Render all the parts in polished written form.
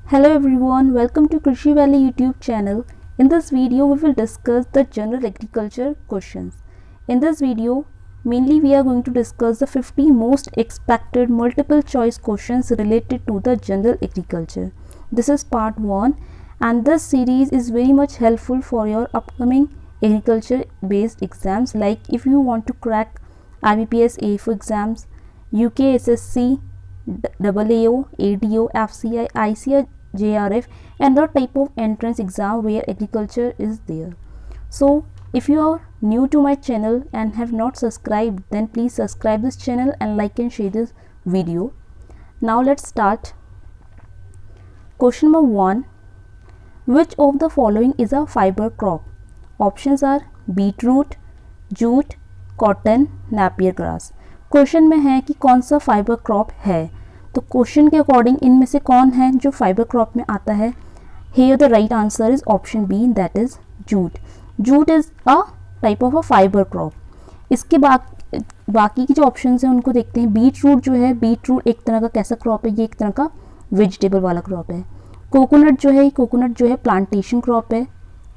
Hello everyone, welcome to Krishi Valley YouTube channel. In this video, we will discuss the general agriculture questions. In this video, mainly we are going to discuss the 50 most expected multiple choice questions related to the general agriculture. This is part 1 and this series is very much helpful for your upcoming agriculture based exams, like if you want to crack IBPS A4 exams, UK SSC, AAO, ADO, FCI, ICI, JRF and the type of entrance exam where agriculture is there. So if you are new to my channel and have not subscribed, then please subscribe this channel and like and share this video. Now let's start. Question number 1. Which of the following is a fiber crop? Options are beetroot, jute, cotton, napier grass. Question में है कि कौन सा fibre crop है, तो question के according इनमें से कौन है जो फाइबर क्रॉप में आता है. Here the right answer is option B, that is jute. Jute is a type of a fibre crop. इसके बाकी की जो ऑप्शन हैं उनको देखते हैं. बीट रूट जो है, बीट रूट एक तरह का कैसा क्रॉप है, ये एक तरह का वेजिटेबल वाला क्रॉप है. कोकोनट जो है, कोकोनट जो है प्लांटेशन क्रॉप है.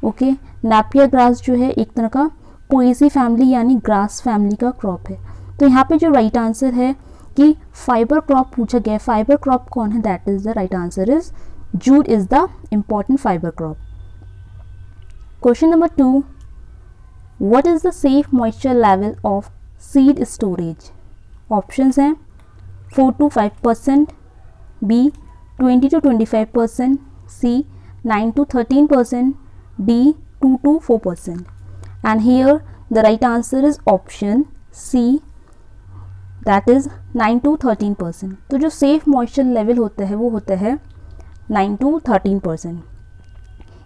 ओके. नैपियर ग्रास जो है एक तरह का पोएसी फैमिली यानी ग्रास फैमिली का क्रॉप है. तो यहाँ पे जो राइट आंसर है कि फाइबर क्रॉप पूछा गया है, फाइबर क्रॉप कौन है, that is the right answer is jute is the important fibre crop. Question number 2. What is the safe moisture level of seed storage? Options हैं 4 to 5%, B 20 to 25%, C 9 to 13%, D 2 to 4%. and here the right answer is option C, that is 9 to 13%. तो जो safe moisture level होता है वो होता है 9 to 13%.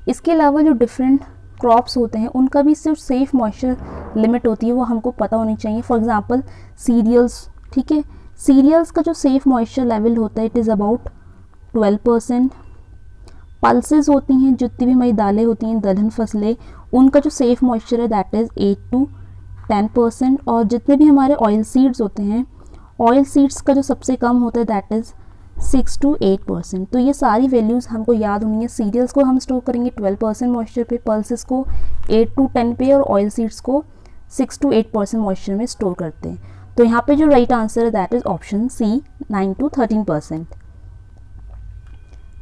इसके अलावा जो डिफरेंट क्रॉप्स होते हैं उनका भी सिर्फ सेफ मॉइस्चर लिमिट होती है, वो हमको पता होनी चाहिए. फॉर एग्जांपल सीरियल्स, ठीक है, सीरियल्स का जो सेफ मॉइस्चर लेवल होता है इट इज़ अबाउट 12%. पल्सेस होती हैं, जितनी भी हमारी दालें होती हैं, दलहन फसलें, उनका जो सेफ मॉइस्चर है दैट इज़ 8 to 10%. और जितने भी हमारे ऑयल सीड्स होते हैं, ऑयल सीड्स का जो सबसे कम होता है दैट इज़ 6 to 8%. तो ये सारी वैल्यूज़ हमको याद होनी है. सीरियल्स को हम स्टोर करेंगे 12% मॉइस्चर पे, पल्सेस को 8 to 10 पे और ऑयल सीड्स को 6 to 8% मॉइस्चर में स्टोर करते हैं. तो यहाँ पे जो राइट आंसर है that is option C, 9 to 13%.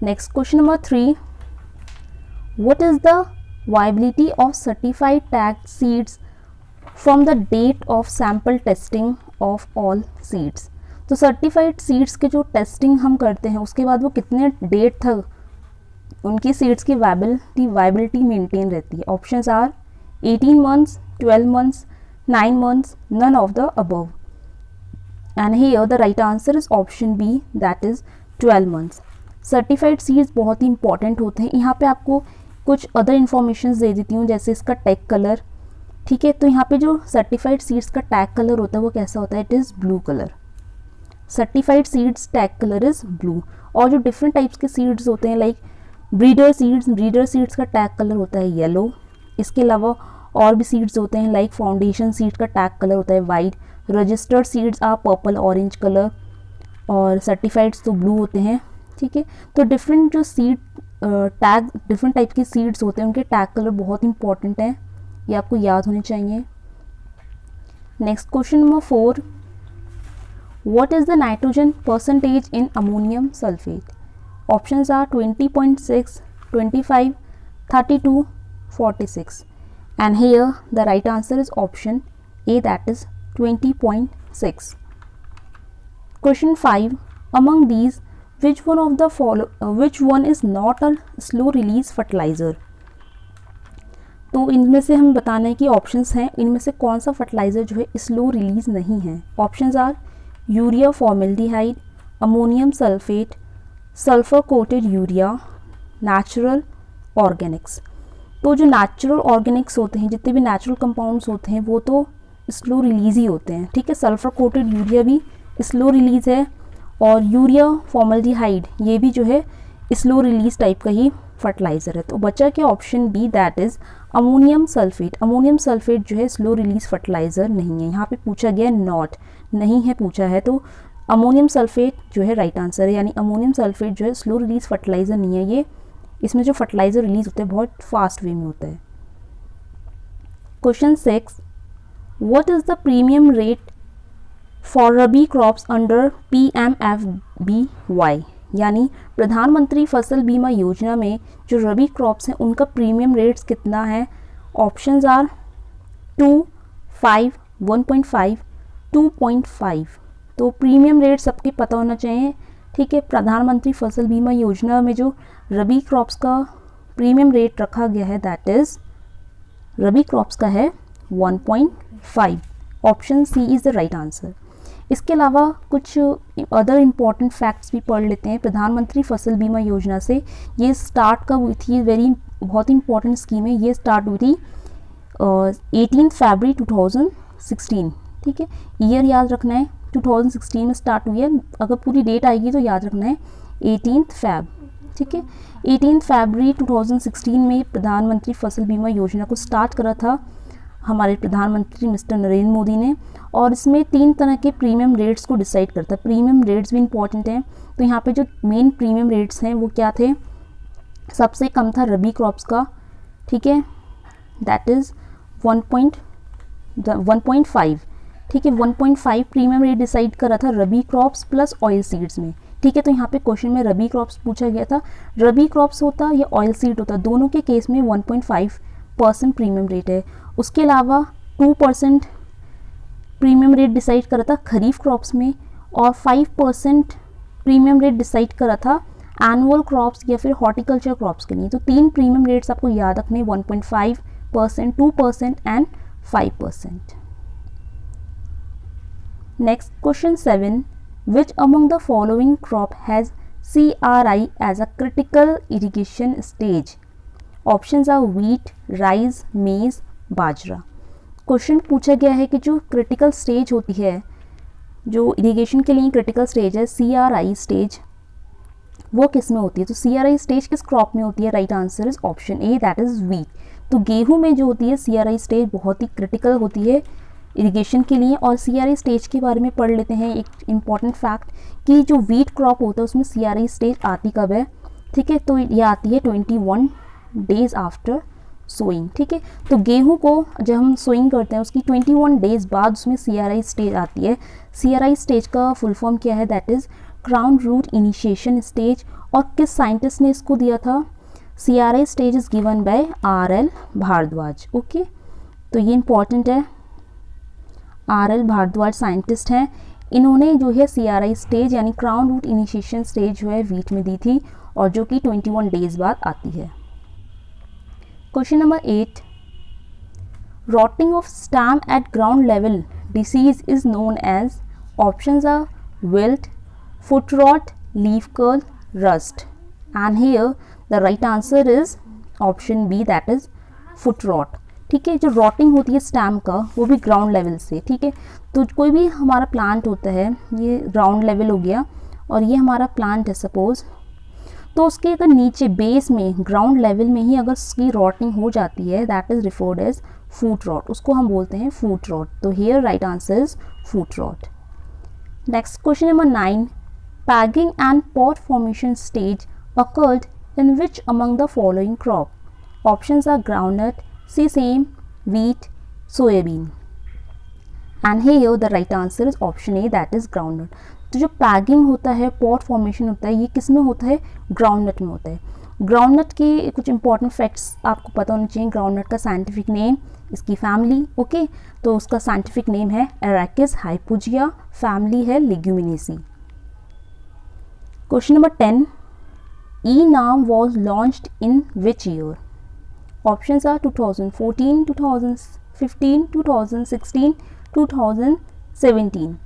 Next question number 3. What is the viability of certified tagged seeds from the date of sample testing of all seeds? तो सर्टिफाइड सीड्स के जो टेस्टिंग हम करते हैं उसके बाद वो कितने डेट तक उनकी सीड्स की वायबिलिटी मेंटेन रहती है. Options are 18 months, 12 months, 9 months, none of the above. and here the right answer is option B, that is 12 months. Certified seeds बहुत ही इंपॉर्टेंट होते हैं. यहाँ पे आपको कुछ अदर इन्फॉर्मेशन दे देती हूँ, जैसे इसका टैग कलर, ठीक है. तो यहाँ पे जो सर्टिफाइड सीड्स का टैग कलर होता है वो कैसा होता है, it is blue colour. Certified seeds tag colour is blue. और जो डिफरेंट टाइप्स के सीड्स होते हैं लाइक ब्रीडर सीड्स का टैग कलर होता है येलो. इसके अलावा और भी सीड्स होते हैं लाइक फाउंडेशन सीड्स का टैग कलर होता है white. Registered seeds are purple orange colour और सर्टिफाइड्स तो ब्लू होते हैं, ठीक है. तो डिफरेंट जो सीड टैग, डिफरेंट टाइप के सीड्स होते हैं उनके टैग कलर बहुत इंपॉर्टेंट हैं, ये आपको याद होने चाहिए. Next question number 4. What is the nitrogen percentage in ammonium sulphate? Options are 20.6, 25, 32, 46. and here the right answer is option A, that is 20.6. Question 5. Among these, which one is not a slow release fertilizer? तो इनमें से हम बताना है कि options हैं, इनमें से कौन सा फर्टिलाइज़र जो है स्लो रिलीज़ नहीं है. Options are urea formaldehyde, ammonium sulphate, sulphur coated urea, natural organics. तो जो नेचुरल ऑर्गेनिक्स होते हैं, जितने भी नेचुरल कंपाउंड्स होते हैं वो तो स्लो रिलीज़ ही होते हैं, ठीक है. सल्फर कोटेड यूरिया भी स्लो रिलीज़ है और यूरिया फॉर्मेल्डिहाइड ये भी जो है स्लो रिलीज टाइप का ही फर्टिलाइज़र है. तो बचा क्या option B, that is ammonium sulphate. Ammonium sulphate जो है स्लो रिलीज फर्टिलाइज़र नहीं है. यहाँ पे पूछा गया नॉट, नहीं है पूछा है, तो अमोनियम सल्फेट जो है राइट आंसर है, यानी अमोनियम सल्फेट जो है स्लो रिलीज फर्टिलाइज़र नहीं है ये, इसमें जो फर्टिलाइज़र रिलीज होता है बहुत फास्ट वे में होता है। Question 6, what is the premium rate for rabi crops under PMFBY, यानी प्रधानमंत्री फसल बीमा योजना में जो रबी क्रॉप्स हैं उनका प्रीमियम रेट्स कितना है। Options are 2, 5, 1.5, 2.5। तो प्रीमियम रेट सबके पता होना चाहिए, ठीक है। प्रधानमंत्री फसल बीमा योजना में जो रबी क्रॉप्स का प्रीमियम रेट रखा गया है दैट इज़ रबी क्रॉप्स का है 1.5। Option C is the right answer. इसके अलावा कुछ अदर इम्पॉर्टेंट फैक्ट्स भी पढ़ लेते हैं प्रधानमंत्री फसल बीमा योजना से। ये स्टार्ट कब हुई थी, बहुत इंपॉर्टेंट स्कीम है। ये स्टार्ट हुई थी 18 फरवरी 2016, ठीक है। ईयर याद रखना है, 2016 में स्टार्ट हुई है, अगर पूरी डेट आएगी तो याद रखना है 18 फैब, ठीक है। 18 फरवरी 2016 में प्रधानमंत्री फसल बीमा योजना को स्टार्ट करा था हमारे प्रधानमंत्री मिस्टर नरेंद्र मोदी ने, और इसमें 3 तरह के प्रीमियम रेट्स को डिसाइड करता है। प्रीमियम रेट्स भी इंपॉर्टेंट हैं, तो यहाँ पे जो मेन प्रीमियम रेट्स हैं वो क्या थे। सबसे कम था रबी क्रॉप्स का, ठीक है, दैट इज़ 1.5, ठीक है। 1.5 प्रीमियम रेट डिसाइड करा था रबी क्रॉप्स प्लस ऑयल सीड्स में, ठीक है। तो यहाँ पे क्वेश्चन में रबी क्रॉप्स पूछा गया था, रबी क्रॉप्स होता या ऑयल सीड होता, दोनों के केस में 1.5% प्रीमियम रेट है। उसके अलावा 2% प्रीमियम रेट डिसाइड करा था खरीफ क्रॉप्स में, और 5% प्रीमियम रेट डिसाइड करा था एनुअल क्रॉप्स या फिर हॉर्टिकल्चर क्रॉप्स के लिए। तो 3 प्रीमियम रेट्स आपको याद रखने, 1.5%, 2% and 5%। Next question 7, which among the following crop has CRI as a critical irrigation stage? Options are wheat, rice, maize, bajra. Question पूछा गया है कि जो क्रिटिकल स्टेज होती है, जो इरिगेशन के लिए क्रिटिकल स्टेज है CRI स्टेज, वो किस में होती है। तो CRI स्टेज किस क्रॉप में होती है, right answer is option A that is wheat. तो गेहूं में जो होती है CRI स्टेज बहुत ही क्रिटिकल होती है इरिगेशन के लिए। और CRI स्टेज के बारे में पढ़ लेते हैं, एक इम्पॉर्टेंट फैक्ट कि जो व्हीट क्रॉप होता है उसमें CRI स्टेज आती कब है, ठीक है। तो ये आती है 21 डेज आफ्टर सोइंग, ठीक है। तो गेहूं को जब हम सोइंग करते हैं उसकी 21 डेज बाद उसमें CRI स्टेज आती है। CRI स्टेज का फुल फॉर्म क्या है, that is crown root initiation stage. और किस साइंटिस्ट ने इसको दिया था, CRI stage is given by RL Bhardwaj, okay. तो ये इंपॉर्टेंट है, RL भारद्वाज साइंटिस्ट हैं, इन्होंने जो है CRI स्टेज यानी क्राउन रूट इनिशिएशन स्टेज जो है व्हीट में दी थी, और जो कि 21 डेज बाद आती है। Question number 8, rotting of stem at ground level disease is known as. Options are wilt, foot rot, leaf curl, rust, and here the right answer is option B that is foot rot, ठीक है। जो rotting होती है STEM का वो भी ground level से, ठीक है। तो कोई भी हमारा प्लांट होता है, ये ग्राउंड लेवल हो गया, और ये हमारा प्लांट है सपोज, तो उसके अगर नीचे बेस में ग्राउंड लेवल में ही अगर उसकी रॉटिंग हो जाती है that is referred as foot rot, उसको हम बोलते हैं फूट रॉट। तो here right answer is foot rot. Next question number 9, pegging and pod formation stage occurred in which among the following crop? Options are groundnut, sesame, wheat, soybean, and here the right answer is option A that is groundnut. तो जो paging होता है, pot formation होता है, ये किस में होता है, ग्राउंडनट में होता है। ग्राउंडनट के कुछ इंपॉर्टेंट फैक्ट्स आपको पता होने चाहिए। ग्राउंडनट का साइंटिफिक नेम, इसकी फैमिली, ओके। तो उसका साइंटिफिक नेम है एराकिस हाइपोजिया, फैमिली है leguminosae. Question number 10, E-NAM was launched in which year? Options are 2014, 2015, 2016, 2017।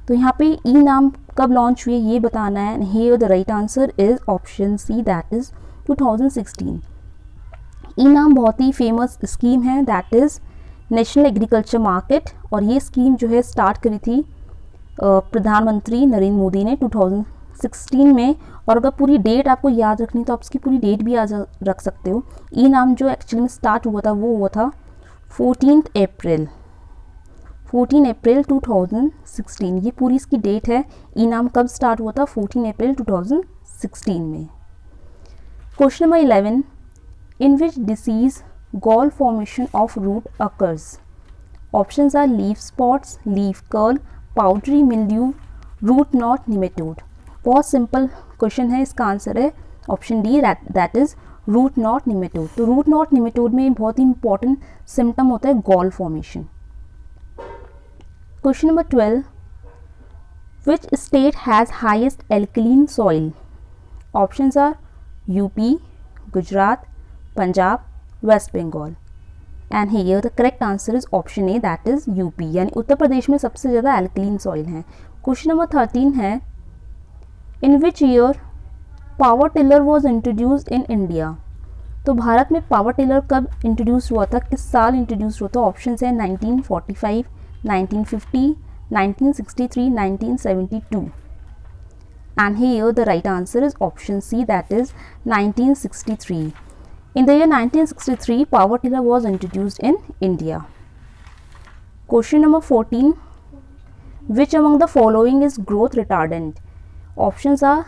तो यहाँ पे E-NAM कब लॉन्च हुई ये बताना है। Here the right answer is option C that is 2016। E-NAM बहुत ही फेमस स्कीम है, that is national agriculture market, और ये स्कीम जो है स्टार्ट करी थी प्रधानमंत्री नरेंद्र मोदी ने 2016 में। और अगर पूरी डेट आपको याद रखनी तो आप उसकी पूरी डेट भी आज रख सकते हो। E-NAM जो एक्चुअली में स्टार्ट हुआ था वो हुआ था 14 14 अप्रैल 2016, ये पूरी इसकी डेट है। इनाम कब स्टार्ट हुआ था? 14 अप्रैल 2016 में। Question number 11, in which disease gall formation of root occurs? Options are leaf spots, leaf curl, powdery mildew, root knot nematode. बहुत सिंपल क्वेश्चन है, इसका आंसर है option D, that is root knot nematode. तो root knot nematode में बहुत ही important symptom होता है gall formation. Question number 12, which state has highest alkaline soil? Options are UP, Gujarat, Punjab, West Bengal. And here the correct answer is option A, that is UP, यानी उत्तर प्रदेश में सबसे ज़्यादा एल्कलीन सॉइल है। क्वेश्चन नंबर 13 है, in which year power tiller was introduced in India? तो भारत में power tiller कब introduce हुआ था, किस साल इंट्रोड्यूस हुआ था? ऑप्शन है 1945, 1950, 1963, 1972। And here the right answer is option C, that is 1963. In the year 1963, power tiller was introduced in India. Question number 14, which among the following is growth retardant? Options are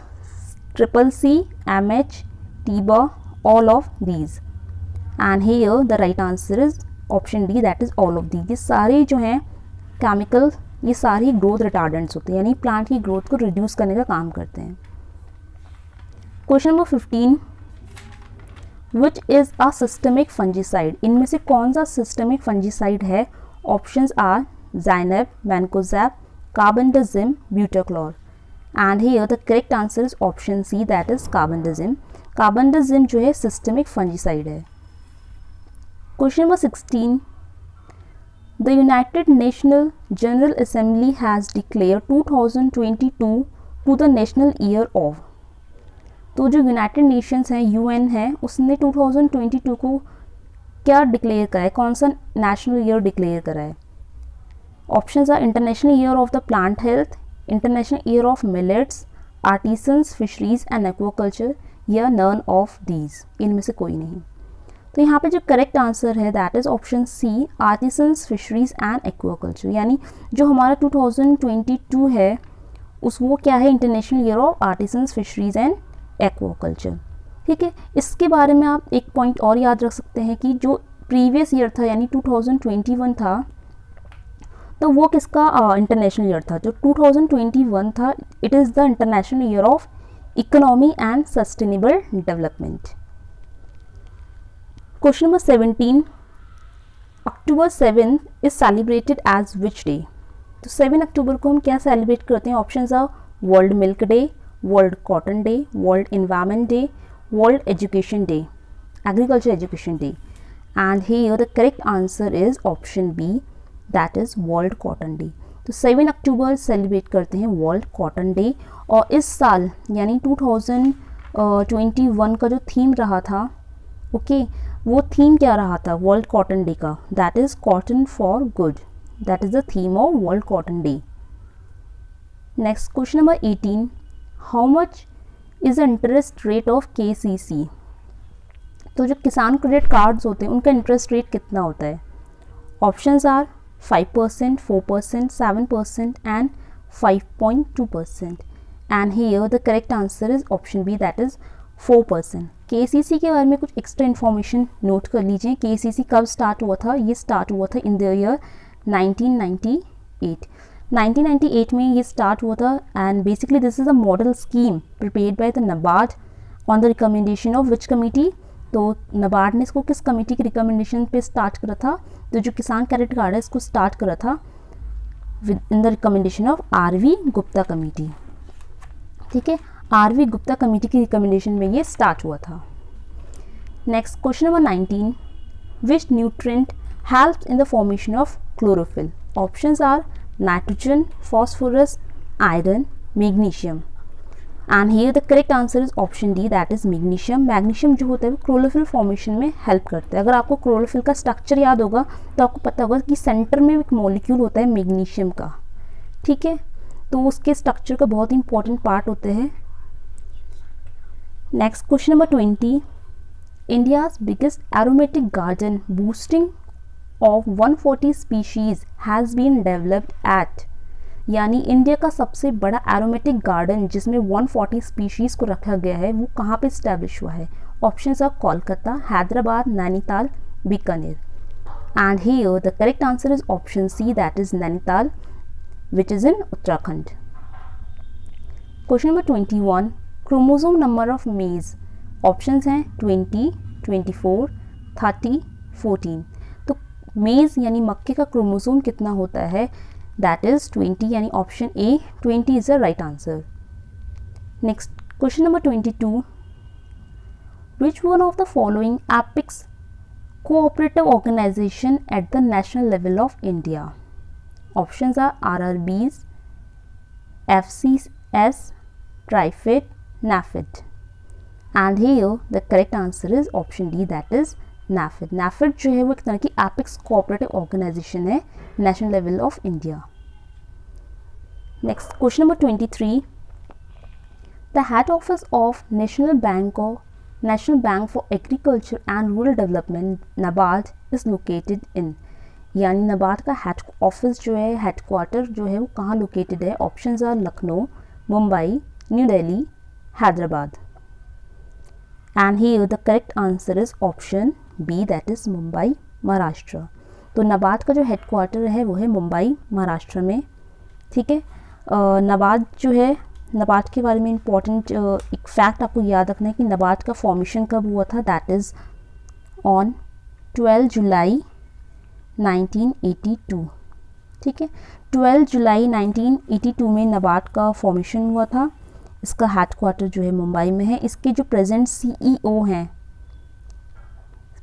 triple C, MH, TBA, all of these. And here the right answer is option D, that is all of these. ये सारे जो हैं chemical, ये सारी growth retardants होते हैं, यानी plant की ग्रोथ को रिड्यूस करने का काम करते हैं। Question number 15, which is a systemic fungicide? इनमें से कौन सा सिस्टमिक फंजीसाइड है? Options are zineb, mancozeb, carbendazim, butachlor. And here the correct answer is option C, that is carbendazim. Carbendazim जो है सिस्टमिक फंजीसाइड है। Question number 16, The United Nations General Assembly has declared 2022 to the National Year of। तो जो United Nations हैं, UN है, उसने 2022 को क्या डिक्लेयर करा है, कौन सा नेशनल ईयर डिक्लेयर करा है? Options are international year of the plant health, international year of millets, artisans, fisheries and aquaculture, या नन ऑफ दीज, इनमें से कोई नहीं। तो यहाँ पे जो करेक्ट आंसर है that is option C, artisans, fisheries and aquaculture, यानी जो हमारा 2022 है उस वो क्या है, international year of artisans, fisheries and aquaculture. ठीक है, इसके बारे में आप एक पॉइंट और याद रख सकते हैं कि जो प्रीवियस ईयर था यानी 2021 था, तो वो किसका इंटरनेशनल ईयर था? जो 2021 था, it is the international year of economy and sustainable development. Question number 17, October 7 is celebrated as which day? तो 7 अक्टूबर को हम क्या सेलिब्रेट करते हैं? Options are world milk day, world cotton day, world environment day, world education day, agriculture education day. And here the correct answer is option B, that is world cotton day. तो 7 अक्टूबर celebrate करते हैं world cotton day. और इस साल यानी 2021 का जो theme रहा था, ओके, वो थीम क्या रहा था वर्ल्ड कॉटन डे का? That is cotton for good, that is the theme of world cotton day. Next question number 18, how much is the interest rate of KCC? तो जो किसान क्रेडिट कार्ड्स होते हैं उनका इंटरेस्ट रेट कितना होता है? Options are 5%, 4%, 7% and 5.2%। And here the correct answer is option B, that is 4%। KCC के बारे में कुछ एक्स्ट्रा इन्फॉर्मेशन नोट कर लीजिए। KCC कब स्टार्ट हुआ था? ये स्टार्ट हुआ था इन द ईयर 1998। 1998 में ये स्टार्ट हुआ था and basically this is a model scheme prepared by the NABARD on the recommendation of which committee? तो नाबार्ड ने इसको किस कमेटी की रिकमेंडेशन पे स्टार्ट करा था? तो जो किसान क्रेडिट कार्ड है इसको स्टार्ट करा था in the recommendation of RV Gupta committee. ठीक है, RV गुप्ता कमेटी की रिकमेंडेशन में ये स्टार्ट हुआ था। Next question number 19, which nutrient helps in the formation of chlorophyll? Options are nitrogen, phosphorus, iron, magnesium. And here the correct answer is option D, that is magnesium. Magnesium जो होता है वो chlorophyll formation में help करता है। अगर आपको chlorophyll का स्ट्रक्चर याद होगा तो आपको पता होगा कि सेंटर में एक मॉलिक्यूल होता है मैग्नीशियम का। ठीक है, तो उसके स्ट्रक्चर का बहुत इंपॉर्टेंट पार्ट होते हैं। Next question number 20, India's biggest aromatic garden boosting of 140 species has been developed at, यानी इंडिया का सबसे बड़ा एरोमेटिक गार्डन जिसमें 140 स्पीशीज़ को रखा गया है वो कहाँ पे इस्टेब्लिश हुआ है? Options are Kolkata, Hyderabad, Nainital, Bikaner. And here the correct answer is option C, that is Nainital, which is in Uttarakhand. Question number 21. Chromosome number of maize. Options हैं 20, 24, 30, 14. तो मेज़ यानी मक्के का क्रोमोसोम कितना होता है? That is 20, यानी option A 20 is the right answer. Next, question number 22. Which one of the following apex cooperative organization at the national level of India? Options are RRBs, FCS, TriFed, NAFED. And here the correct answer is option D, that is NAFED. NAFED जो है वो एक तरह की epics cooperative organisation है national level of India. Next, question number 23. The head office of national bank for agriculture and rural development NABARD is located in, यानी NABARD का head office जो है, हेडक्वार्टर जो है वो कहाँ लोकेटेड है? Options are Lucknow, Mumbai, New Delhi, Hyderabad. And here the correct answer is option B, that is Mumbai, Maharashtra. तो NABARD का जो हेडक्वार्टर है वो है मुंबई, महाराष्ट्र में. ठीक है. NABARD जो है, NABARD के बारे में इम्पॉर्टेंट एक फैक्ट आपको याद रखना है कि NABARD का फॉर्मेशन कब हुआ था? दैट इज़ ऑन 12 जुलाई 1982. ठीक है. 12 जुलाई 1982 में NABARD का फॉर्मेशन हुआ था. इसका हेडक्वार्टर जो है मुंबई में है. इसके जो प्रेजेंट सीईओ हैं,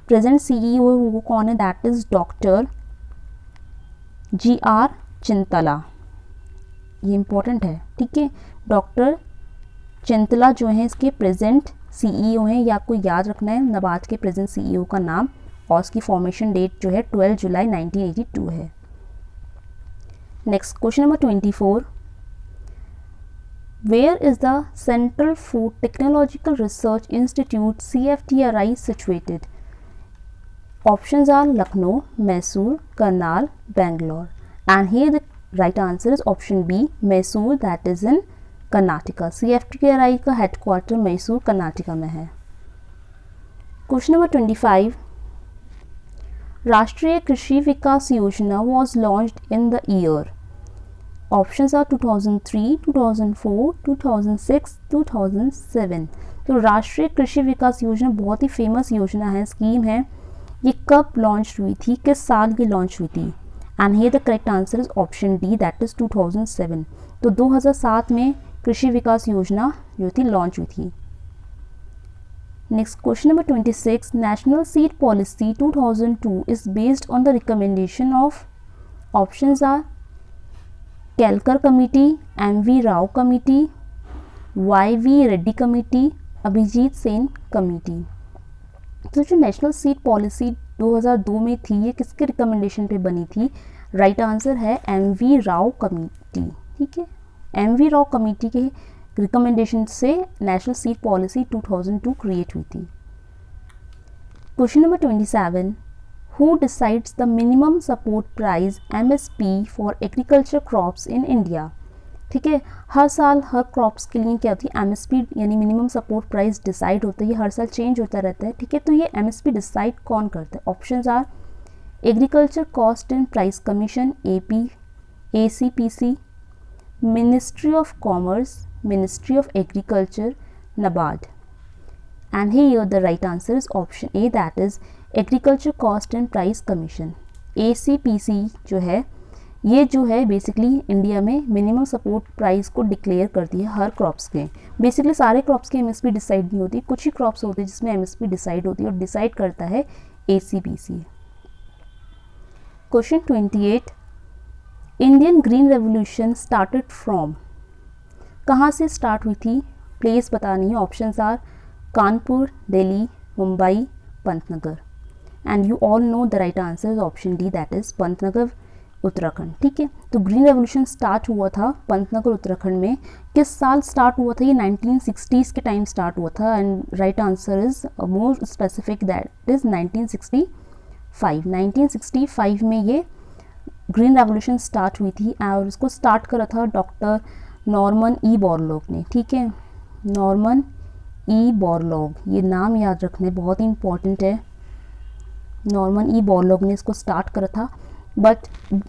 प्रेजेंट सीईओ वो कौन है? That is doctor GR Chintala. ये इम्पोर्टेंट है. ठीक है. डॉक्टर चिंतला जो है इसके प्रेजेंट सीईओ हैं. ये आपको याद रखना है NABARD के प्रेजेंट सीईओ का नाम, और उसकी फॉर्मेशन डेट जो है 12 जुलाई 1982 है. Next, question number 24. Where is the Central Food Technological Research Institute CFTRI situated? Options are Lucknow, Mysore, Karnal, Bangalore. And here the right answer is option B, Mysore, that is in Karnataka. CFTRI का headquarter Mysore, Karnataka में है. Question number 25. राष्ट्रीय कृषि विकास योजना was launched in the year. Options are 2003, 2004, 2006, 2007. तो राष्ट्रीय कृषि विकास योजना बहुत ही फेमस योजना है, स्कीम है. ये कब लॉन्च हुई थी, किस साल ये लॉन्च हुई थी? And here the correct answer is option D, that is 2007. तो 2007 में कृषि विकास योजना जो थी लॉन्च हुई थी. Next, question number 26. National seed policy 2002 is based on the recommendation of. Options are Kelkar committee, MV Rao committee, YV Reddy committee, Abhijit Sen committee. तो जो नेशनल सीड पॉलिसी 2002 में थी ये किसके रिकमेंडेशन पे बनी थी? राइट आंसर है MV राव कमिटी. ठीक है. MV राव कमिटी के रिकमेंडेशन से नेशनल सीड पॉलिसी 2002 क्रिएट हुई थी. Question number 27. Who decides the minimum support price MSP for agriculture crops in India? ठीक है. हर साल हर क्रॉप्स के लिए क्या होती है? MSP यानी मिनिमम सपोर्ट प्राइस डिसाइड होता है. ये हर साल चेंज होता रहता है. ठीक है. तो ये MSP डिसाइड कौन करता है? Options are agriculture cost and price commission, AP, ACPC, ministry of commerce, ministry of agriculture, NABARD. And here the right answer is option A, that is agriculture cost and price commission. ACPC जो है ये जो है basically India में minimum support price को declare करती है हर crops के. बेसिकली सारे क्रॉप्स की MSP डिसाइड नहीं होती, कुछ ही क्रॉप्स होते हैं जिसमें MSP डिसाइड होती है और डिसाइड करता है ACPC. Question 28. Indian green revolution started from. कहाँ से स्टार्ट हुई थी? प्लेस बतानी है. Options are Kanpur, Delhi, Mumbai, Pantnagar. And you all know the right answer is option D, that is Pantnagar, Uttarakhand. ठीक है. तो ग्रीन रेवोल्यूशन स्टार्ट हुआ था पंतनगर, उत्तराखंड में. किस साल स्टार्ट हुआ था? ये 1960s के टाइम स्टार्ट हुआ था. And right answer is more specific, that is 1965. 1965 में ये ग्रीन रेवोल्यूशन स्टार्ट हुई थी और इसको स्टार्ट करा था डॉक्टर नॉर्मन ई बोरलॉग ने। ठीक है, नॉर्मन ई बोरलॉग, ये नाम याद रखना है, बहुत ही इंपॉर्टेंट है। नॉर्मन ई बोरलॉग ने इसको स्टार्ट करा था। बट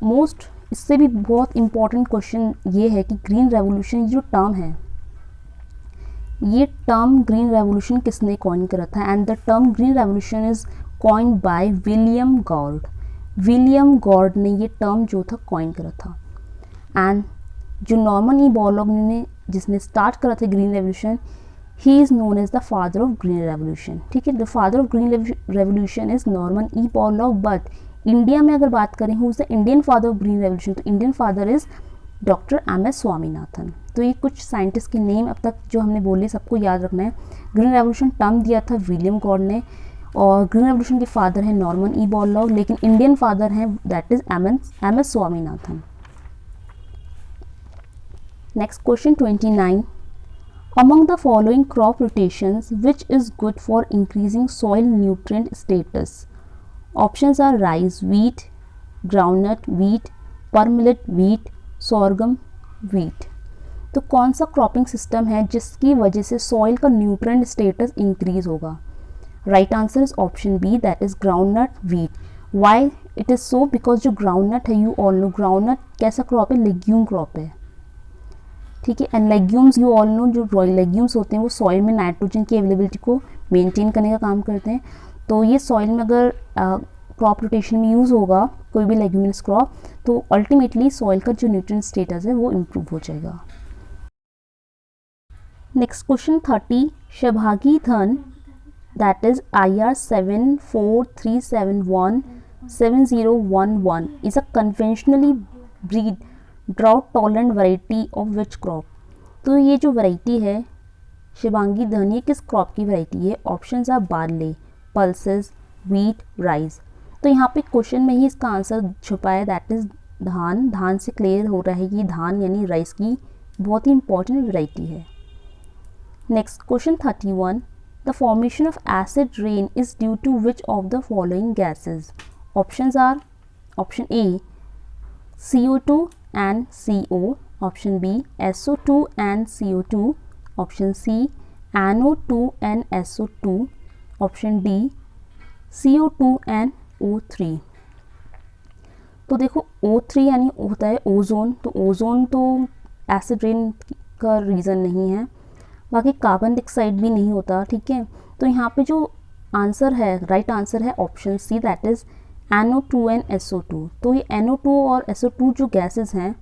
मोस्ट इससे भी बहुत इंपॉर्टेंट क्वेश्चन ये है कि ग्रीन रेवोल्यूशन जो टर्म है, ये टर्म ग्रीन रेवोल्यूशन किसने कॉइन करा था? And the term green revolution is coined by William Gaud. William Gaud ने ये टर्म जो था कॉइन करा था। एंड जो नॉर्मन ई बोरलॉग ने जिसने स्टार्ट करा था green revolution, he is known as the father of green revolution. ठीक है, the father of green revolution is Norman E Borlaug. But India में अगर बात करें who is the Indian father of green revolution, तो Indian father is doctor MS Swaminathan. तो ये कुछ साइंटिस्ट के नेम अब तक जो हमने बोले सबको याद रखना है। ग्रीन रेवोल्यूशन टर्म दिया था विलियम गॉर्ड ने, और ग्रीन रेवोल्यूशन के फादर हैं नॉर्मन ई बोरलॉग, लेकिन इंडियन फादर हैं that is MS Swaminathan. Next question 29, among the following crop rotations which is good for increasing soil nutrient status? Options are rice, wheat, groundnut, wheat, pearl millet, wheat, sorghum, wheat. तो कौन सा cropping system है जिसकी वजह से soil का nutrient status increase होगा? Right answer is option B, that is groundnut, wheat. Why it is so? Because जो ग्राउंडनट है, यू ऑल नो ग्राउंडनट कैसा क्रॉप है? लेग्यूम क्रॉप है। ठीक है, and legumes you all know, जो रॉयल लेग्यूम्स होते हैं वो सॉइल में नाइट्रोजन की अवेलेबिलिटी को मेंटेन करने का काम करते हैं। तो ये सॉइल में अगर क्रॉप रोटेशन में यूज़ होगा कोई भी लेग्यूमिनस क्रॉप, तो अल्टीमेटली सॉइल का जो न्यूट्रिएंट स्टेटस है वो इम्प्रूव हो जाएगा। नेक्स्ट क्वेश्चन 30, शभागी धन that is IR 7437177011 is a conventionally breed drought tolerant variety of which crop? तो ये जो वैरायटी है शिवांगी धन, ये किस क्रॉप की वैरायटी है? Options are barley, pulses, wheat, rice. तो यहाँ पे क्वेश्चन में ही इसका आंसर छुपा है, दैट इज धान। धान से क्लियर हो रहा है कि धान यानी राइस की बहुत ही इंपॉर्टेंट वैरायटी है। Next question 31, the formation of acid rain is due to which of the following gases? Options are option A CO2 and CO, option B SO2 and CO2, option C NO2 and SO2, option D CO2 and O3। तो देखो O3 यानी होता है ozone, तो ozone तो acid rain का reason नहीं है, बाकी कार्बन डाइऑक्साइड भी नहीं होता। ठीक है, तो यहाँ पे जो आंसर है, राइट आंसर है option C, that is NO2 and SO2। तो ये NO2 और SO2 जो गैसेस हैं,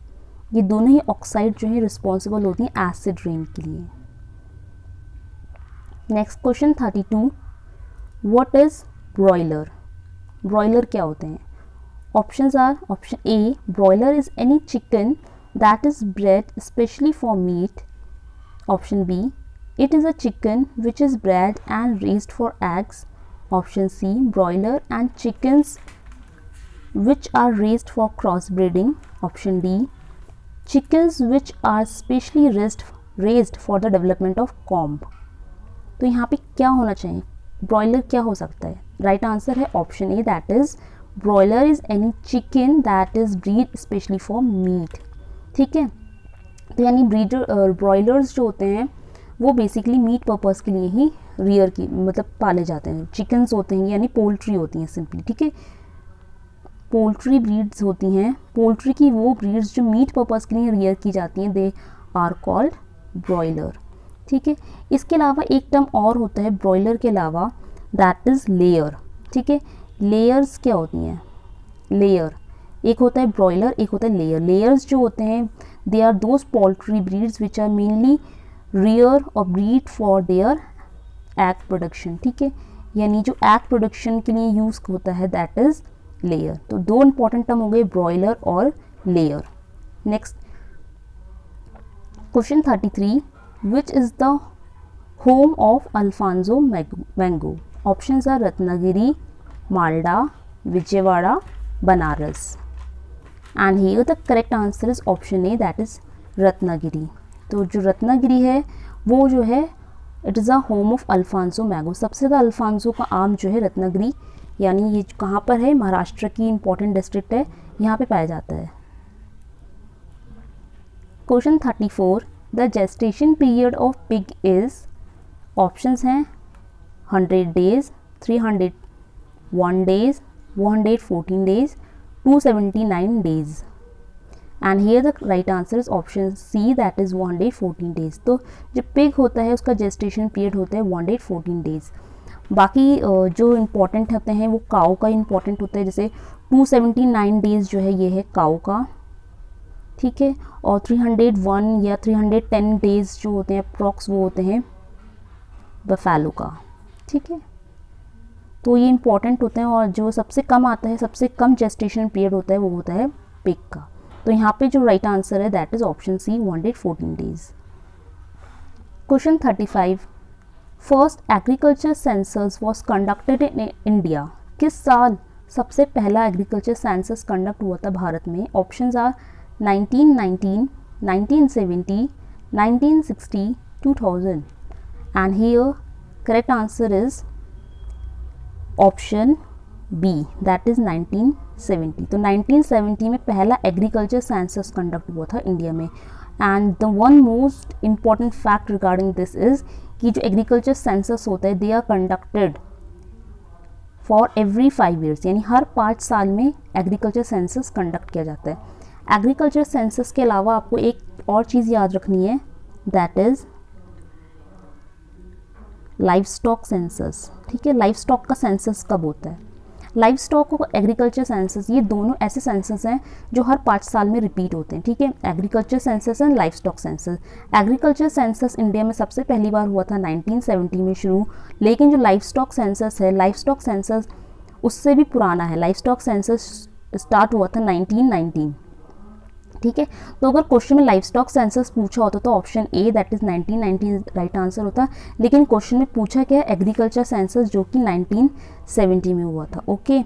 ये दोनों ही ऑक्साइड जो है रिस्पॉन्सिबल होती हैं एसिड रेन के लिए। Next question 32, what is broiler? Broiler क्या होते हैं? Options are option A, broiler is any chicken that is bred specially for meat. Option B, it is a chicken which is bred and raised for eggs. Option C, broiler and chickens which are raised for cross breeding. Option D, chickens which are specially raised for the development of comb। तो यहाँ पे क्या होना चाहिए? Broiler क्या हो सकता है? राइट आंसर है option A, that is broiler is any chicken that is breed specially for meet. ठीक है, तो यानी ब्रीडर ब्रॉयलर्स जो होते हैं वो बेसिकली मीट पर्पस के लिए ही रियर की मतलब पाले जाते हैं। चिकन्स होते हैं यानी पोल्ट्री होती हैं सिंपली। ठीक है, पोल्ट्री ब्रीड्स होती हैं, पोल्ट्री की वो ब्रीड्स जो मीट पर्पस के लिए रियर की जाती हैं, दे आर कॉल्ड ब्रॉयलर। ठीक है, इसके अलावा एक टर्म और होता है ब्रॉयलर के अलावा, दैट इज़ लेयर। ठीक है, लेयर्स क्या होती हैं? लेयर एक होता है ब्रॉयलर, एक होता है लेयर। लेयर्स जो होते हैं they are those poultry breeds which are mainly rear और breed for their egg production. ठीक है, यानी जो एग प्रोडक्शन के लिए यूज़ होता है दैट इज़ लेयर। तो दो इंपॉर्टेंट टर्म हो गए ब्रॉयलर और layer. Next question 33, which is the home of Alphonso mango? Options are Ratnagiri, Malda, Vijayawada, Banaras. And here the correct answer is option A, that is Ratnagiri. तो जो रत्नागिरी है वो जो है it is a home of Alphonso mango. सबसे ज़्यादा अल्फांसो का आम जो है रत्नागिरी यानी ये कहाँ पर है, महाराष्ट्र की इंपॉर्टेंट डिस्ट्रिक्ट है, यहाँ पे पाया जाता है। Question 34, the gestation period of pig is, options हैं 100 days, 301 days, 114 days, 279 days, and here the right answer is option C, that is 114 days। तो जो पिग होता है उसका जेस्टेशन पीरियड होता है 114 days। बाकी जो इम्पॉर्टेंट होते हैं वो काऊ का इम्पॉर्टेंट होता है, जैसे 279 days जो है ये है काऊ का, ठीक है, और 301 या 310 days जो होते हैं अप्रॉक्स वो होते हैं बफेलो का, ठीक है। तो ये इंपॉर्टेंट होते हैं, और जो सबसे कम आता है, सबसे कम जेस्टेशन पीरियड होता है वो होता है पिग का। तो यहाँ पे जो राइट आंसर है that is option C, 114 days। Question 35, first agriculture census was conducted in India, किस साल सबसे पहला एग्रीकल्चर सेंसस कंडक्ट हुआ था भारत में? Options are 1919, 1970, 1960, 2000, and here correct answer is option B, that is 1970। तो 1970 में पहला एग्रीकल्चर सेंसस कंडक्ट हुआ था इंडिया में। And the one most important fact regarding this is कि जो एग्रीकल्चर सेंसस होता है they are conducted for every 5 years, यानी हर 5 साल में एग्रीकल्चर सेंसस कंडक्ट किया जाता है। एग्रीकल्चर सेंसस के अलावा आपको एक और चीज़ याद रखनी है, that is live stock census, ठीक है। लाइव स्टॉक का सेंसस कब होता है? लाइव स्टॉक और एग्रीकल्चर सेंसस ये दोनों ऐसे सेंसस हैं जो हर 5 साल में रिपीट होते हैं, ठीक है। Agriculture census and live stock census. Agriculture census India में सबसे पहली बार हुआ था 1970 में शुरू, लेकिन जो लाइव स्टॉक सेंसस है, लाइव स्टॉक सेंसस उससे भी पुराना है। लाइव स्टॉक सेंसस स्टार्ट हुआ था 1919, ठीक है। तो अगर क्वेश्चन में लाइव स्टॉक सेंसस पूछा होता तो option A that is 1919 right answer होता, लेकिन क्वेश्चन में पूछा क्या, एग्रीकल्चर सेंसस जो कि 1970 में हुआ था, ओके।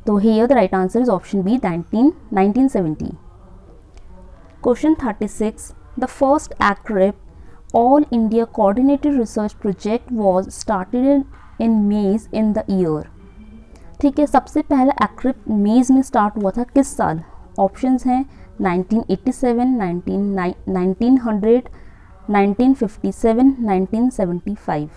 तो here the right answer is option B, 1970। Question 36, the first ACREP all India coordinated research project was started in maize in the year, ठीक है। सबसे पहला ACREP मेज में स्टार्ट हुआ था किस साल? ऑप्शंस हैं 1987, 1900, 1957, 1975,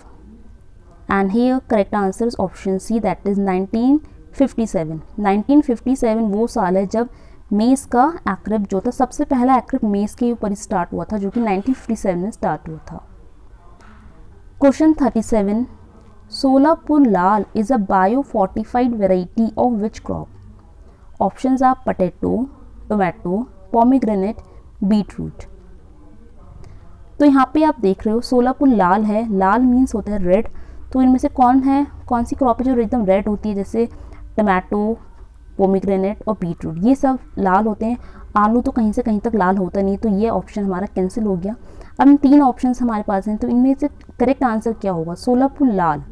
and here correct answer is option C, that is 1957। 1957 वो साल है जब मेज का ACREP जो था, सबसे पहला ACREP मेज के ऊपर स्टार्ट हुआ था, जो कि 1957 में स्टार्ट हुआ था। Question 37, Solapur Lal is a bio-fortified variety of which crop? Options are potato, tomato, pomegranate, beetroot। तो यहाँ पे आप देख रहे हो सोलापुर लाल है, लाल मीन्स होता है रेड। तो इनमें से कौन सी क्रॉप है जो एकदम रेड होती है? जैसे टमाटो, पोमीग्रेनेट और बीटरूट, ये सब लाल होते हैं। आलू तो कहीं से कहीं तक लाल होता नहीं, तो ये ऑप्शन हमारा कैंसिल हो गया। अब इन 3 ऑप्शंस हमारे पास हैं, तो इनमें से करेक्ट आंसर क्या होगा? सोलापुर लाल।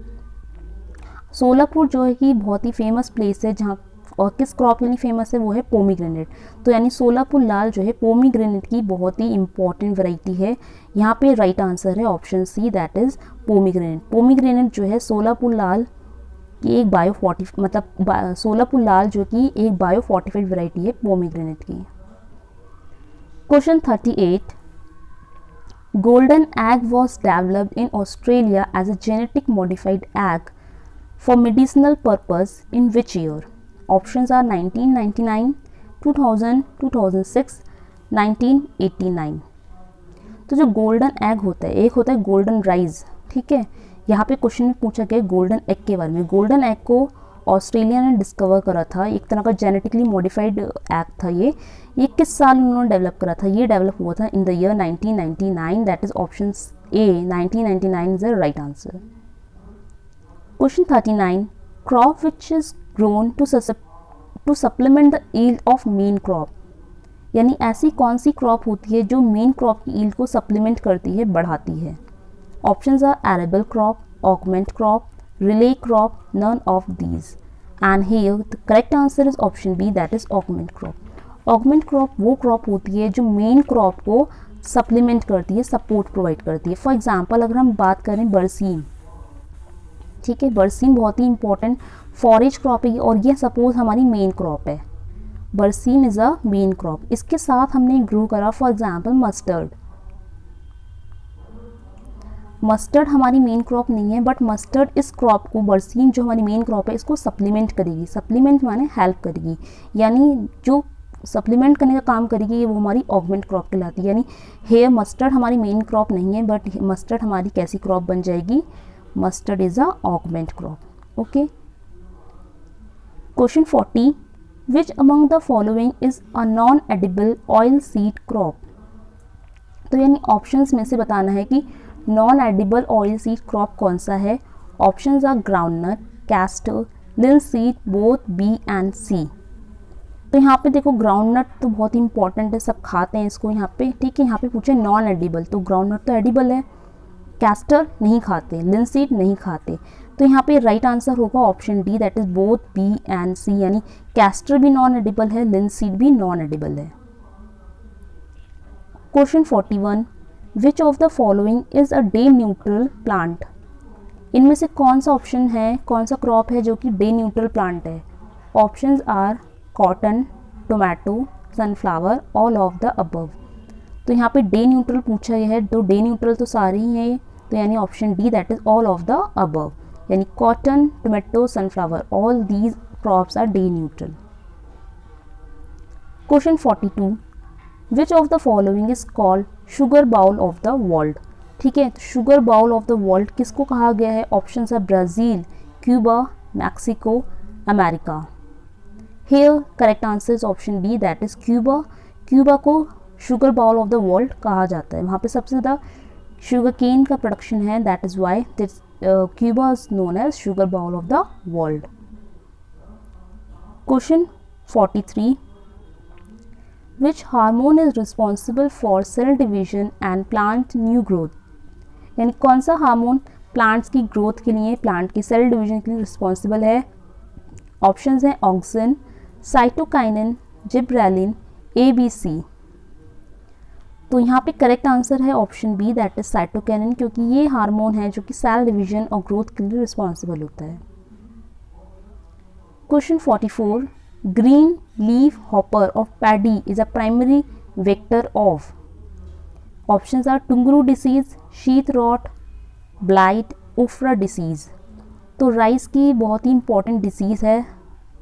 सोलापुर जो है कि बहुत ही फेमस प्लेस है जहाँ, और किस क्रॉप के लिए फेमस है? वो है पोमीग्रेनेट। तो यानी सोलापुर लाल जो है पोमीग्रेनेट की बहुत ही इंपॉर्टेंट वैरायटी है। यहाँ पे राइट आंसर है option C, that is pomegranate. Pomegranate जो है सोलापुर लाल की एक सोलापुर लाल जो कि एक बायोफोर्टिफाइड वैरायटी है पोमीग्रेनेट की। Question 38, golden egg was developed in Australia as a genetic modified egg for medicinal purpose in which year? Options are 1999, 2000, 2006, 1989। तो जो गोल्डन एग होता है, एक होता है गोल्डन राइज, ठीक है। यहाँ पे क्वेश्चन में पूछा गया गोल्डन एग के बारे में। गोल्डन एग को ऑस्ट्रेलिया ने डिस्कवर करा था, एक तरह का जेनेटिकली मॉडिफाइड एग था ये किस साल उन्होंने डेवलप करा था? ये डेवलप हुआ था in the year 1999, that is option A, 1999 is the right answer. Question 39, crop which is grown to supplement the yield of main crop, यानी ऐसी कौन सी क्रॉप होती है जो मेन क्रॉप की यील्ड को सप्लीमेंट करती है, बढ़ाती है? Options are arable crop, augment crop, relay crop, none of these, and here the correct answer is option B, that is augment crop. Augment crop वो क्रॉप होती है जो मेन क्रॉप को सप्लीमेंट करती है, सपोर्ट प्रोवाइड करती है। For example अगर हम बात करें बरसीम, ठीक है। बरसीम बहुत ही इंपॉर्टेंट फॉरेज क्रॉप है और ये सपोज हमारी मेन क्रॉप है। बरसीम इज़ अ मेन क्रॉप। इसके साथ हमने ग्रो करा फॉर एग्जांपल मस्टर्ड। मस्टर्ड हमारी मेन क्रॉप नहीं है, बट मस्टर्ड इस क्रॉप को, बरसीम जो हमारी मेन क्रॉप है, इसको सप्लीमेंट करेगी। सप्लीमेंट माने हेल्प करेगी, यानी जो सप्लीमेंट करने का काम करेगी वो हमारी ऑगमेंट क्रॉप कहलाती है। यानी हेयर मस्टर्ड हमारी मेन क्रॉप नहीं है, बट मस्टर्ड हमारी कैसी क्रॉप बन जाएगी? Mustard is a augment crop. Okay. Question 40, which among the following is a non edible oil seed crop? तो यानी ऑप्शंस में से बताना है कि non edible oil seed crop कौन सा है। Options are groundnut, castor, linseed, both B and C. तो यहाँ पे देखो ग्राउंडनट तो बहुत ही इंपॉर्टेंट है, सब खाते हैं इसको यहाँ पे, ठीक है। यहाँ पे पूछे नॉन एडिबल, तो ग्राउंडनट तो एडिबल है। कैस्टर नहीं खाते, लिनसीड नहीं खाते, तो यहाँ पे राइट आंसर होगा option D, that is both B and C, यानी कैस्टर भी नॉन एडिबल है, लिनसीड भी नॉन एडिबल है। Question 41, which of the following is a day neutral plant? इनमें से कौन सा ऑप्शन है, कौन सा क्रॉप है जो कि डे न्यूट्रल प्लांट है? Options are cotton, tomato, sunflower, all of the above. तो यहाँ पे डे न्यूट्रल पूछा गया है, तो डे न्यूट्रल तो सारे ही हैं, तो यानी option D, that is all of the above, यानी cotton, tomato, sunflower, all these crops are day neutral. Question 42, which of the following is called sugar bowl of the world? ठीक है, तो sugar bowl of the world किसको कहा गया है? Options are Brazil, Cuba, Mexico, America. Here correct answer is option B, that is Cuba. Cuba को sugar bowl of the world कहा जाता है, वहाँ पे सबसे ज़्यादा शुगर केन का प्रोडक्शन है, that is why Cuba is known as sugar bowl of the world. Question 43, which hormone is responsible for cell division and plant new growth? यानी कौन सा हार्मोन प्लांट्स की ग्रोथ के लिए, प्लांट की cell division के लिए रिस्पॉन्सिबल है? ऑप्शंस हैं auxin, cytokinin, gibberellin, A B C. तो यहाँ पे करेक्ट आंसर है option B, that is cytokinin, क्योंकि ये हार्मोन है जो कि सेल डिवीजन और ग्रोथ के लिए रिस्पॉन्सिबल होता है। Question 44, green leaf hopper of paddy is a primary vector of? Options are tungro disease, sheath rot, blight, ufra disease. तो राइस की बहुत ही इंपॉर्टेंट डिसीज़ है,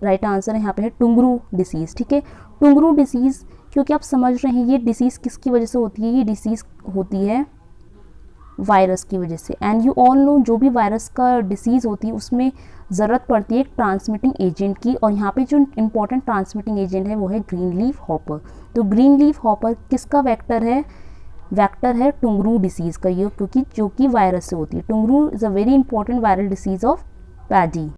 राइट आंसर यहाँ पे है टुंगरू डिसीज़। ठीक है, टुंगरू डिसीज़, क्योंकि आप समझ रहे हैं ये डिसीज़ किसकी वजह से होती है? ये डिसीज़ होती है वायरस की वजह से। एंड यू ऑल नो, जो भी वायरस का डिसीज़ होती है उसमें ज़रूरत पड़ती है एक ट्रांसमिटिंग एजेंट की, और यहाँ पे जो इंपॉर्टेंट ट्रांसमिटिंग एजेंट है वो है ग्रीन लीफ हॉपर। तो ग्रीन लीफ हॉपर किसका वेक्टर है? वेक्टर है टुंगरू डिसीज़ का, ये क्योंकि जो कि वायरस से होती है। Tungro is a very important viral disease of paddy.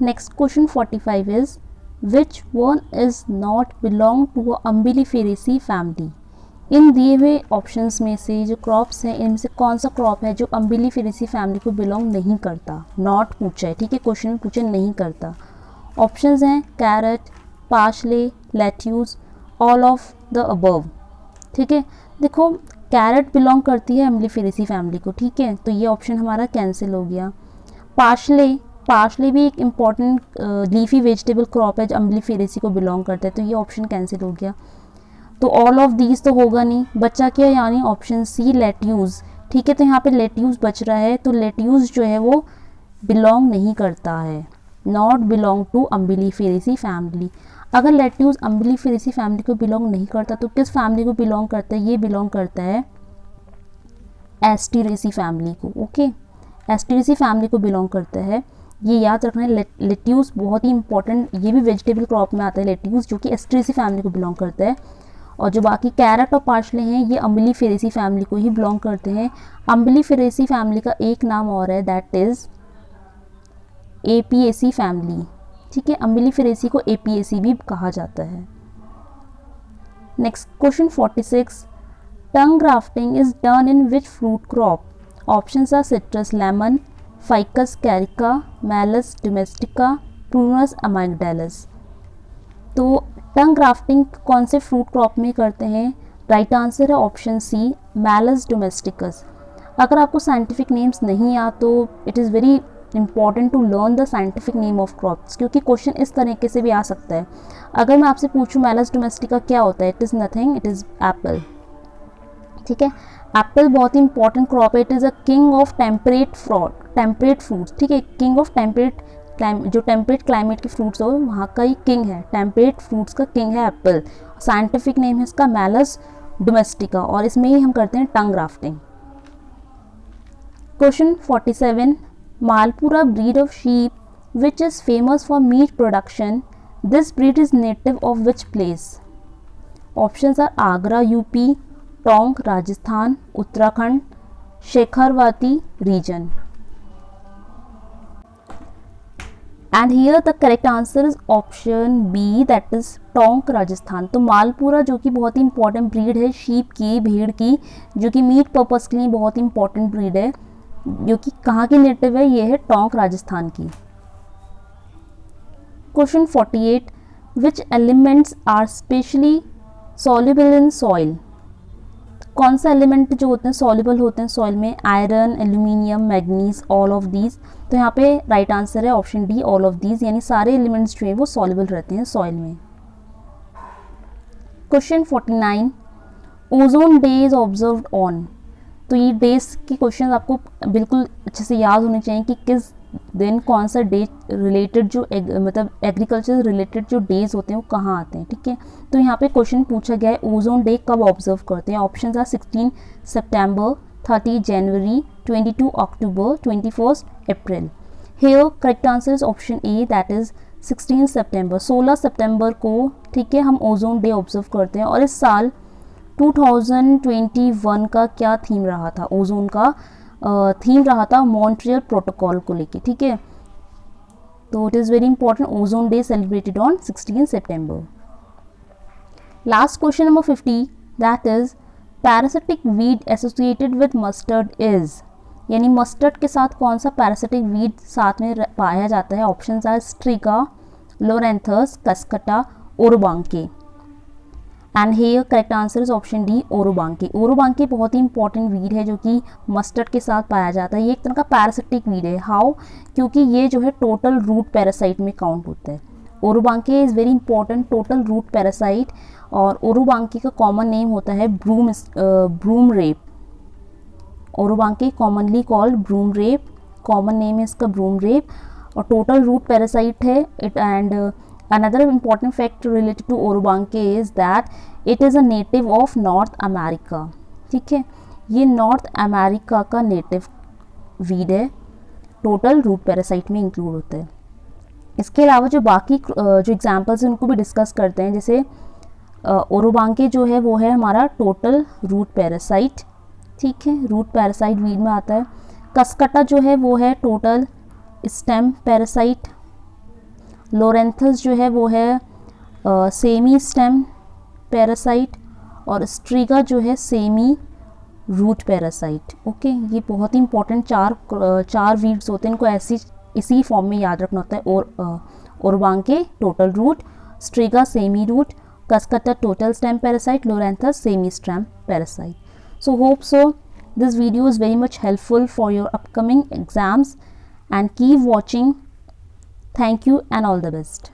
Next question 45 is, which one is not belong to a Umbelliferae family? इन दिए हुए ऑप्शंस में से जो क्रॉप्स हैं इनमें से कौन सा क्रॉप है जो अम्बिलिफेरेसी फैमिली को बिलोंग नहीं करता? नॉट पूछा है, ठीक है, क्वेश्चन में पूछे नहीं करता। ऑप्शंस हैं carrot, parsley, lettuce, all of the above. ठीक है, देखो कैरेट बिलोंग करती है अम्बिलिफेरेसी फैमिली को, ठीक है, तो ये ऑप्शन हमारा कैंसिल हो गया। पार्सले भी एक इम्पॉर्टेंट लीफी वेजिटेबल क्रॉप है जो अम्बिलिफेरेसी को बिलोंग करता है, तो ये ऑप्शन कैंसिल हो गया। तो ऑल ऑफ दीज तो होगा नहीं, बचा क्या? यानी ऑप्शन सी लेट्यूस। ठीक है, तो यहाँ पे लेट्यूस बच रहा है, तो लेट्यूस जो है वो बिलोंग नहीं करता है, नॉट बिलोंग टू अम्बिलिफेरेसी फैमिली। अगर लेट्यूस अम्बिलिफेरेसी फैमिली को बिलोंग नहीं करता तो किस फैमिली को बिलोंग करता है? ये बिलोंग करता है एस्टेरेसी फैमिली को। ओके, एस्टेरेसी फैमिली को बिलोंग करता है, ये याद रखना है। लेट्यूस बहुत ही इंपॉर्टेंट, ये भी वेजिटेबल क्रॉप में आता है लेट्यूस, जो कि एस्टेरेसी फैमिली को बिलोंग करता है। और जो बाकी कैरेट और पार्सले हैं ये अम्बिलिफेरेसी फैमिली को ही बिलोंग करते हैं। अम्बिलिफेरेसी फैमिली का एक नाम और है, दैट इज एपिएसी फैमिली। ठीक है, अम्बिलिफेरेसी को एपिएसी भी कहा जाता है। Next question 46, tongue grafting is done in which fruit crop? Options are citrus lemon, ficus carica, malus domestica, prunus amygdalus. तो टंग ग्राफ्टिंग कौन से फ्रूट क्रॉप में करते हैं? राइट आंसर है ऑप्शन सी, मैलस डोमेस्टिकस। अगर आपको साइंटिफिक नेम्स नहीं याद तो it is very important to learn the scientific name of crops, क्योंकि क्वेश्चन इस तरीके से भी आ सकता है. अगर मैं आपसे पूछूं मैलस डोमेस्टिका क्या होता है, it is nothing, it is Apple. ठीक है, एप्पल बहुत ही इंपॉर्टेंट क्रॉप है. It is a king of temperate fruits. ठीक है, किंग ऑफ जो टेम्परेट क्लाइमेट के फ्रूट्स हो वहाँ का ही किंग है. टेम्परेट फ्रूट्स का किंग है एप्पल. साइंटिफिक नेम है इसका मैलस डोमेस्टिका, और इसमें ही हम करते हैं tongue grafting. Question 47, Malpura breed of sheep which is famous for meat production. This breed is native of which place? Options are Agra UP, Tonk Rajasthan, Uttarakhand, Shekhawati region. And here the correct answer is option B, that is Tonk Rajasthan. तो मालपुरा जो कि बहुत ही important breed है sheep की, भेड़ की, जो कि मीट पर्पस के लिए बहुत ही इंपॉर्टेंट ब्रीड है, जो कि कहाँ की नेटिव है, ये है टोंक राजस्थान की. Question 48, which elements are specially soluble in soil. कौन सा एलिमेंट जो होते हैं सॉल्युबल होते हैं सॉइल में? Iron, aluminium, manganese, all of these. तो यहाँ पे राइट आंसर है option D, all of these, यानी सारे एलिमेंट्स जो हैं वो सॉल्युबल रहते हैं सॉइल में. Question 49, ozone day is observed on. तो ये डेज के क्वेश्चन आपको बिल्कुल अच्छे से याद होने चाहिए कि किस दिन कौन सा डे रिलेटेड जो मतलब एग्रीकल्चर रिलेटेड जो डेज होते हैं वो कहाँ आते हैं. ठीक है, तो यहाँ पे क्वेश्चन पूछा गया है ओजोन डे कब ऑब्जर्व करते हैं. Option are 16 September, 30 January, 22 October, 21 April. Here correct answer is option A, that is 16 September. 16 सितंबर को, ठीक है, हम ओजोन डे ऑब्जर्व करते हैं. और इस साल 2021 का क्या थीम रहा था? ओजोन का थीम रहा था मॉन्ट्रियल प्रोटोकॉल को लेके. ठीक है, तो it is very important. Ozone day celebrated on 16 September. Last question number 50, that is parasitic weed associated with mustard is. यानी मस्टर्ड के साथ कौन सा पैरासिटिक वीड साथ में पाया जाता है? Options are striga, loranthus, cuscuta, orobanche. And here correct answer is option D, orobanche. Orobanche बहुत ही इंपॉर्टेंट वीड है जो कि मस्टर्ड के साथ पाया जाता है. ये एक तरह का पैरासिटिक वीड है. हाउ? क्योंकि ये जो है टोटल रूट पैरासाइट में काउंट होता है. Orobanche is very important total root parasite. और ओरोबांके का कॉमन नेम होता है broom rape. Orobanche commonly called broom rape, common name है इसका ब्रूम रेप, और टोटल रूट पैरासाइट है it. And another important fact related to orobanche is that it is a native of North America. ठीक है, ये north America का native weed है, total root parasite में इंक्लूड होता है. इसके अलावा जो बाकी जो एग्जांपल्स हैं उनको भी डिस्कस करते हैं. जैसे ओरोबांके जो है वो है हमारा टोटल रूट पैरासाइट. ठीक है, रूट पैरासाइट वीड में आता है. कस्कटा जो है वो है टोटल स्टेम पैरासाइट. लोरेंथस जो है वो है सेमी स्टेम पैरासाइट. और स्ट्रिगा जो है सेमी रूट पैरासाइट. ओके, ये बहुत ही इंपॉर्टेंट चार वीड्स होते हैं, इनको इसी फॉर्म में याद रखना होता है. और orobanche total root, striga semi root, cuscuta total stem parasite, loranthus semi stem parasite. So hope so this video is very much helpful for your upcoming exams, and keep watching. Thank you and all the best.